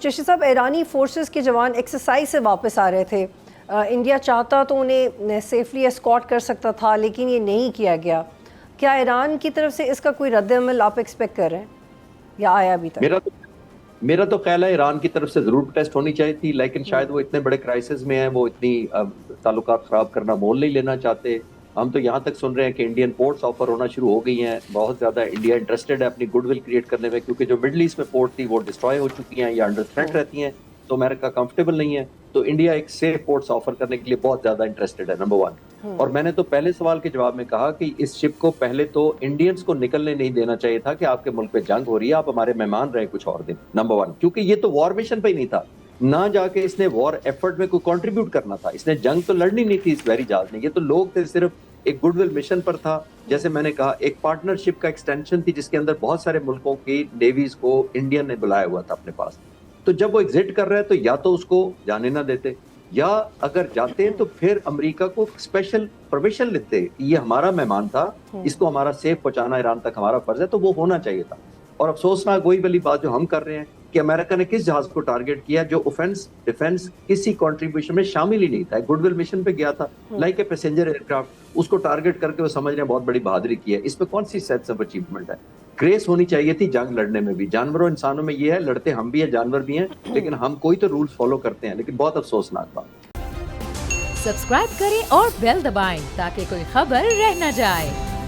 جشی صاحب، ایرانی فورسز کے جوان ایکسرسائز سے واپس آ رہے تھے. انڈیا چاہتا تو انہیں سیفلی اسکارٹ کر سکتا تھا، لیکن یہ نہیں کیا گیا. کیا ایران کی طرف سے اس کا کوئی رد عمل آپ ایکسپیکٹ کر رہے ہیں یا آیا ابھی تک؟ میرا تو خیال ہے ایران کی طرف سے ضرور ٹیسٹ ہونی چاہیے تھی، لیکن شاید وہ اتنے بڑے کرائسس میں ہیں، وہ اتنی تعلقات خراب کرنا مول نہیں لینا چاہتے. ہم تو یہاں تک سن رہے ہیں کہ انڈین پورٹس آفر ہونا شروع ہو گئی ہیں. بہت زیادہ انڈیا انٹرسٹڈ ہے اپنی گڈ ول کریٹ کرنے میں، کیونکہ جو مڈل ایسٹ میں پورٹ تھی وہ ڈسٹروائے ہو چکی ہیں یا انڈر تھریٹ رہتی ہیں، تو امریکہ کمفرٹیبل نہیں ہے. تو انڈیا ایک سیف پورٹس آفر کرنے کے لیے بہت زیادہ انٹرسٹڈ ہے، نمبر 1. اور میں نے تو پہلے سوال کے جواب میں کہا کہ اس شپ کو پہلے تو انڈینز کو نکلنے نہیں دینا چاہیے تھا کہ آپ کے ملک پہ جنگ ہو رہی ہے، آپ ہمارے مہمان رہے کچھ اور دن، نمبر 1. کیونکہ یہ تو وار مشن پہ ہی نہیں تھا، نہ جا کے اس نے وار ایفرٹ میں کوئی کنٹریبیوٹ کرنا تھا، اس نے جنگ تو لڑنی نہیں تھی اس بحری جہاز نے. یہ تو لوگ تھے، صرف ایک گڈ ول مشن پر تھا. جیسے میں نے کہا، ایک پارٹنرشپ کا ایکسٹینشن تھی جس کے اندر بہت سارے ملکوں کی نیویز کو انڈیا نے بلایا ہوا تھا اپنے پاس. تو جب وہ ایگزٹ کر رہا ہے تو یا تو اس کو جانے نہ دیتے، یا اگر جاتے ہیں تو پھر امریکہ کو اسپیشل پرویشن لیتے. یہ ہمارا مہمان تھا، اس کو ہمارا سیف پہنچانا ایران تک ہمارا فرض ہے، تو وہ ہونا چاہیے تھا. اور افسوسناک وہی والی بات جو ہم کر رہے ہیں کہ امریکہ نے کس جہاز کو ٹارگٹ کیا جو اوفینس ڈیفینس کسی کنٹریبیوشن میں شامل ہی نہیں تھا. گڈ ول مشن پہ گیا تھا، like a passenger aircraft. اس کو ٹارگٹ کر کے وہ سمجھ رہے ہیں بہت بڑی بہادری کی ہے. اس پہ کون سی سینس آف اچیومنٹ ہے؟ گریس ہونی چاہیے تھی جنگ لڑنے میں بھی. جانوروں انسانوں میں یہ ہے، لڑتے ہم بھی ہیں، جانور بھی ہیں، لیکن ہم کوئی تو رولز فالو کرتے ہیں. لیکن بہت افسوسناک بات. سبسکرائب کریں اور بیل دبائیں تاکہ کوئی خبر رہ نہ جائے.